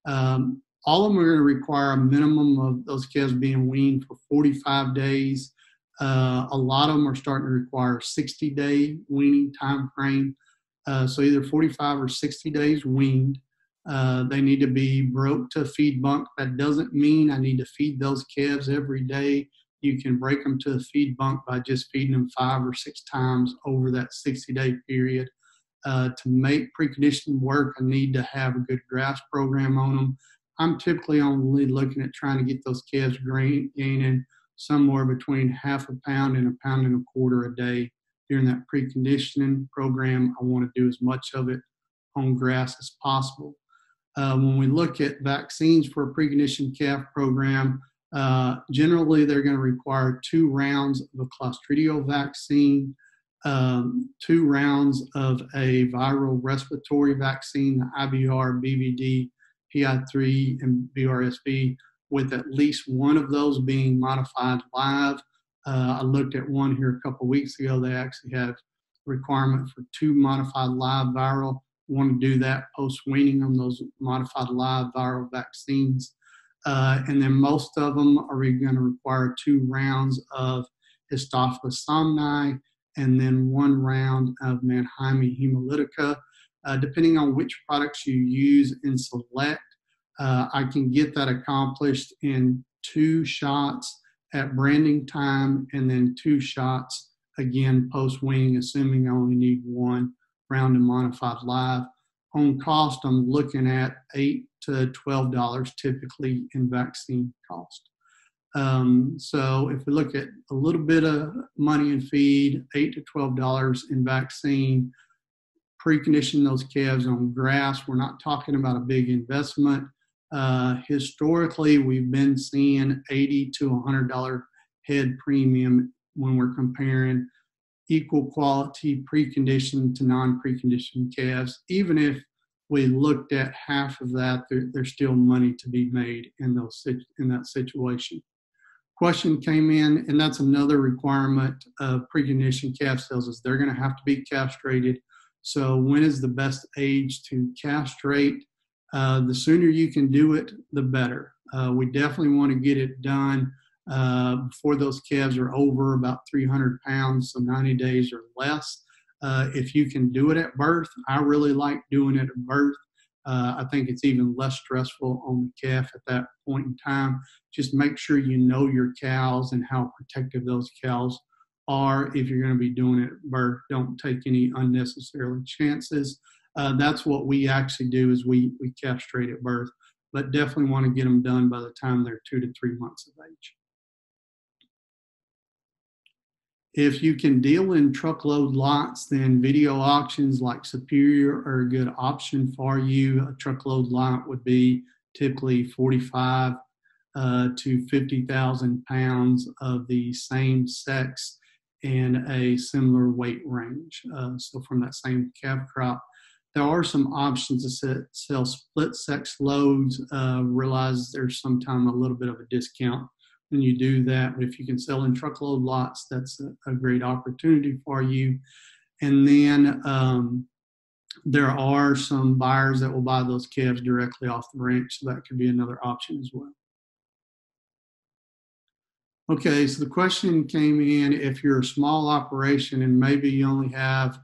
All of them are going to require a minimum of those calves being weaned for 45 days. A lot of them are starting to require 60-day weaning time frame. So either 45 or 60 days weaned. They need to be broke to a feed bunk. That doesn't mean I need to feed those calves every day. You can break them to a feed bunk by just feeding them 5 or 6 times over that 60-day period. To make preconditioning work, I need to have a good grass program on them. I'm typically only looking at trying to get those calves gaining somewhere between half a pound and a pound and a quarter a day. During that preconditioning program, I want to do as much of it on grass as possible. When we look at vaccines for a preconditioned calf program, generally they're going to require 2 rounds of a Clostridial vaccine, 2 rounds of a viral respiratory vaccine, the IVR, BVD, PI3 and BRSB, with at least one of those being modified live. I looked at one here a couple of weeks ago. They actually have requirement for 2 modified live viral. Want to do that post-weaning on those modified live viral vaccines. And then most of them are going to require 2 rounds of Histophilus somni and then 1 round of Mannheimia hemolytica. Depending on which products you use and select, I can get that accomplished in 2 shots at branding time and then 2 shots again post-weaning, assuming I only need 1 round of modified live. On cost, I'm looking at $8 to $12 typically in vaccine cost. So if we look at a little bit of money in feed, $8 to $12 in vaccine, precondition those calves on grass. We're not talking about a big investment. Historically, we've been seeing $80 to $100 head premium when we're comparing equal quality preconditioned to non-preconditioned calves. Even if we looked at half of that, there's still money to be made in that situation. Question came in, and that's another requirement of preconditioned calf sales, is they're going to have to be castrated. So when is the best age to castrate? The sooner you can do it, the better. We definitely want to get it done before those calves are over about 300 pounds, so 90 days or less. If you can do it at birth, I really like doing it at birth. I think it's even less stressful on the calf at that point in time. Just make sure you know your cows and how protective those cows are. If you're going to be doing it at birth, don't take any unnecessary chances. That's what we actually do, is we castrate at birth, but definitely want to get them done by the time they're 2 to 3 months of age. If you can deal in truckload lots, then video auctions like Superior are a good option for you. A truckload lot would be typically 45 to 50,000 pounds of the same sex and a similar weight range. So from that same calf crop, there are some options to sell split sex loads. Realize there's sometimes a little bit of a discount when you do that. But if you can sell in truckload lots, that's a great opportunity for you. And then there are some buyers that will buy those calves directly off the ranch, so that could be another option as well. Okay, so the question came in, if you're a small operation and maybe you only have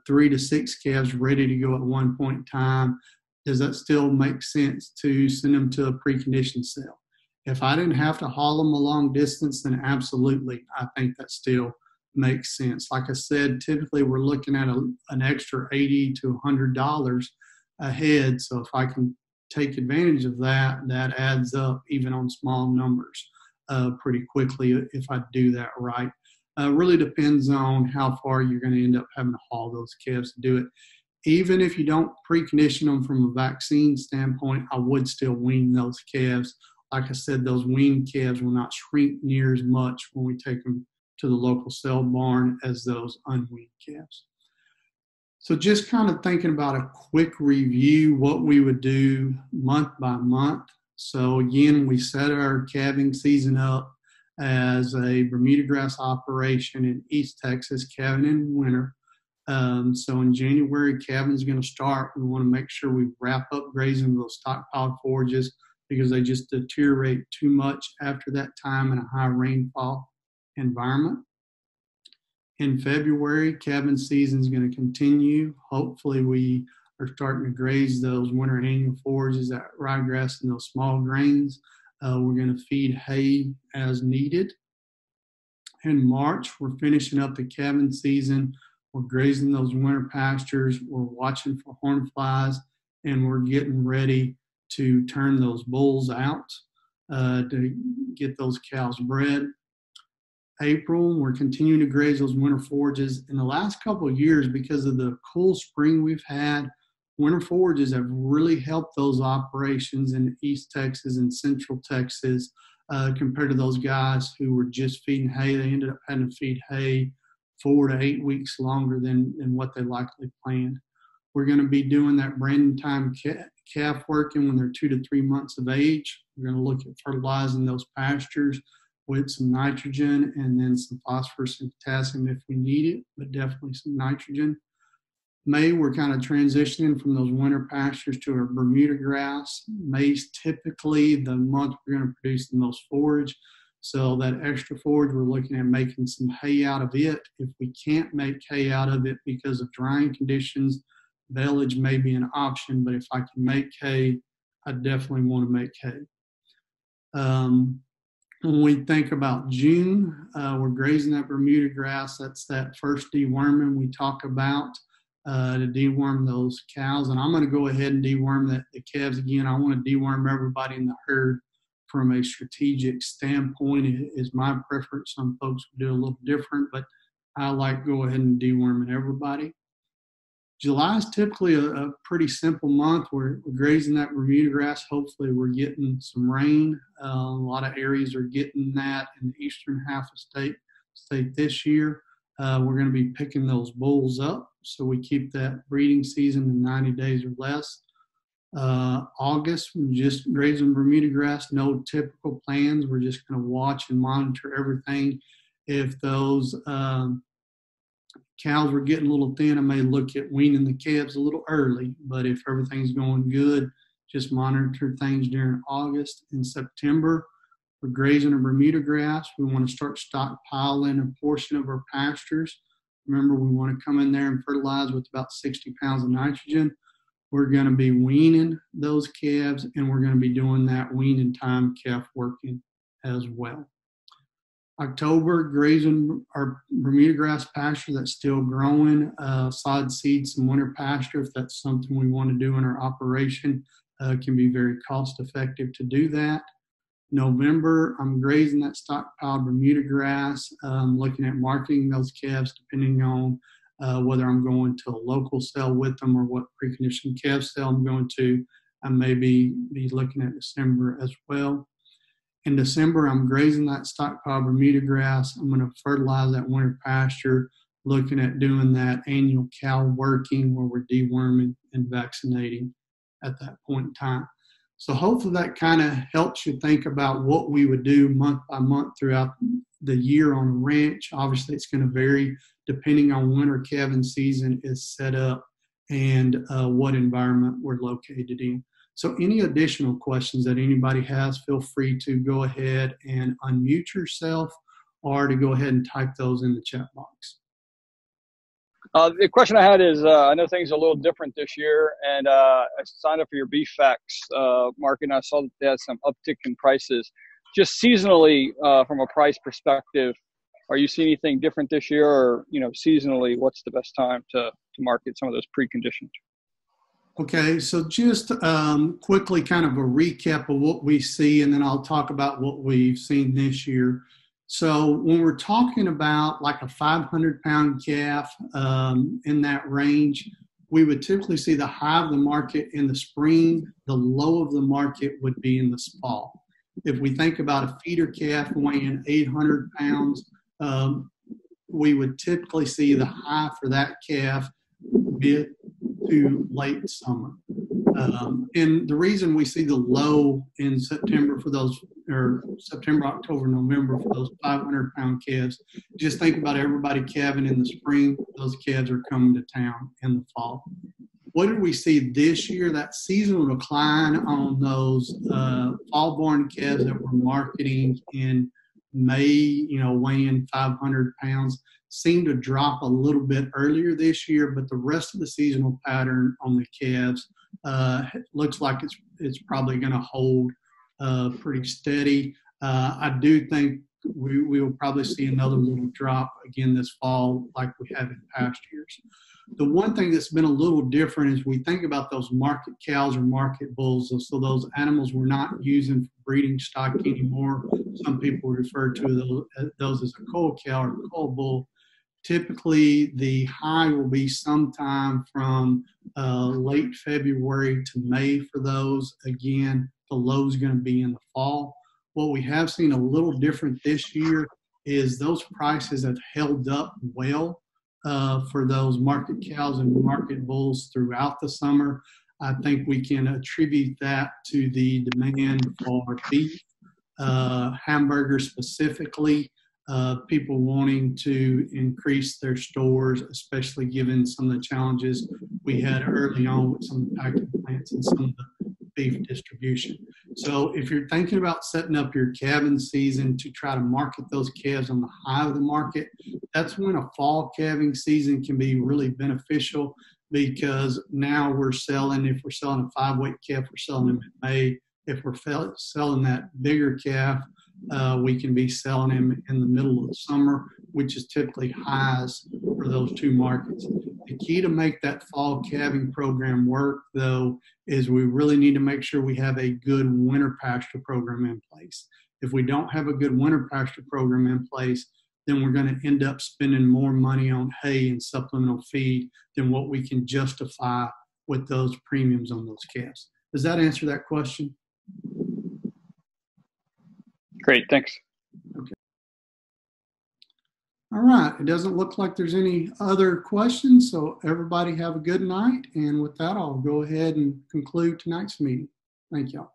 3 to 6 calves ready to go at one point in time, does that still make sense to send them to a preconditioned sale? If I didn't have to haul them a long distance, then absolutely, I think that still makes sense. Like I said, typically we're looking at an extra $80 to $100 a head. So if I can take advantage of that, that adds up even on small numbers pretty quickly if I do that right. Really depends on how far you're going to end up having to haul those calves to do it. Even if you don't precondition them from a vaccine standpoint, I would still wean those calves. Like I said, those weaned calves will not shrink near as much when we take them to the local sale barn as those unweaned calves. So just kind of thinking about a quick review, what we would do month by month. So again, we set our calving season up as a bermudagrass operation in East Texas, calving in winter. So in January, calving is going to start. We want to make sure we wrap up grazing those stockpiled forages, because they just deteriorate too much after that time in a high rainfall environment. In February, calving season is going to continue. Hopefully we are starting to graze those winter annual forages, that ryegrass and those small grains. We're going to feed hay as needed. In March, we're finishing up the calving season. We're grazing those winter pastures. We're watching for horn flies, and we're getting ready to turn those bulls out to get those cows bred. April, we're continuing to graze those winter forages. In the last couple of years, because of the cool spring we've had, winter forages have really helped those operations in East Texas and Central Texas compared to those guys who were just feeding hay. They ended up having to feed hay 4 to 8 weeks longer than what they likely planned. We're going to be doing that branding time calf working when they're 2 to 3 months of age. We're going to look at fertilizing those pastures with some nitrogen and then some phosphorus and potassium if we need it, but definitely some nitrogen. May, we're kind of transitioning from those winter pastures to our Bermuda grass. May's typically the month we're going to produce the most forage. So that extra forage, we're looking at making some hay out of it. If we can't make hay out of it because of drying conditions, baleage may be an option, but if I can make hay, I definitely want to make hay. When we think about June, we're grazing that Bermuda grass. That's that first deworming we talk about to deworm those cows. And I'm going to go ahead and deworm the calves again. I want to deworm everybody in the herd from a strategic standpoint. It is my preference. Some folks would do a little different, but I like go ahead and deworming everybody. July is typically a pretty simple month. We're grazing that Bermuda grass. Hopefully we're getting some rain. A lot of areas are getting that in the eastern half of state this year. We're going to be picking those bulls up, so we keep that breeding season in 90 days or less. August, we're just grazing Bermuda grass. No typical plans. We're just going to watch and monitor everything. If those cows were getting a little thin, I may look at weaning the calves a little early, but if everything's going good, just monitor things during August and September. We're grazing a Bermuda grass. We want to start stockpiling a portion of our pastures. Remember, we want to come in there and fertilize with about 60 pounds of nitrogen. We're going to be weaning those calves, and we're going to be doing that weaning time calf working as well. October, grazing our Bermuda grass pasture that's still growing, sod seed, some winter pasture if that's something we want to do in our operation. Can be very cost effective to do that. November, I'm grazing that stockpiled Bermuda grass, looking at marketing those calves depending on whether I'm going to a local sale with them or what preconditioned calf sale I'm going to. I may be looking at December as well. In December, I'm grazing that stockpiled Bermuda grass. I'm going to fertilize that winter pasture, looking at doing that annual cow working where we're deworming and vaccinating at that point in time. So hopefully that kind of helps you think about what we would do month by month throughout the year on a ranch. Obviously, it's going to vary depending on when our calving season is set up and what environment we're located in. So any additional questions that anybody has, feel free to go ahead and unmute yourself or to go ahead and type those in the chat box. The question I had is, I know things are a little different this year, and I signed up for your beef facts market, and I saw that they had some uptick in prices. Just seasonally, from a price perspective, are you seeing anything different this year, or seasonally, what's the best time to market some of those preconditioned? Okay, so just quickly kind of a recap of what we see, and then I'll talk about what we've seen this year. So when we're talking about like a 500-pound calf in that range, we would typically see the high of the market in the spring, the low of the market would be in the fall. If we think about a feeder calf weighing 800 pounds, we would typically see the high for that calf mid to late summer. And the reason we see the low in September for those, or September, October, November for those 500-pound calves, just think about everybody calving in the spring. Those calves are coming to town in the fall. What did we see this year? That seasonal decline on those fall-born calves that we're marketing in May, weighing 500 pounds, seemed to drop a little bit earlier this year, but the rest of the seasonal pattern on the calves looks like it's probably going to hold pretty steady. I do think we will probably see another little drop again this fall like we have in past years. The one thing that's been a little different is we think about those market cows or market bulls. So those animals we're not using for breeding stock anymore. Some people refer to those as a cull cow or cull bull. Typically, the high will be sometime from late February to May for those. Again, the low is going to be in the fall. What we have seen a little different this year is those prices have held up well. for those market cows and market bulls throughout the summer. I think we can attribute that to the demand for beef, hamburgers specifically, people wanting to increase their stores, especially given some of the challenges we had early on with some of the packing plants and some of the beef distribution. So if you're thinking about setting up your calving season to try to market those calves on the high of the market, that's when a fall calving season can be really beneficial, because now we're selling, if we're selling a 5-weight calf, we're selling them in May. If we're selling that bigger calf, we can be selling them in the middle of the summer, which is typically highs for those two markets. The key to make that fall calving program work, though, is we really need to make sure we have a good winter pasture program in place. If we don't have a good winter pasture program in place, then we're going to end up spending more money on hay and supplemental feed than what we can justify with those premiums on those calves. Does that answer that question? Great, thanks. Okay. All right, it doesn't look like there's any other questions, so everybody have a good night. And with that, I'll go ahead and conclude tonight's meeting. Thank y'all.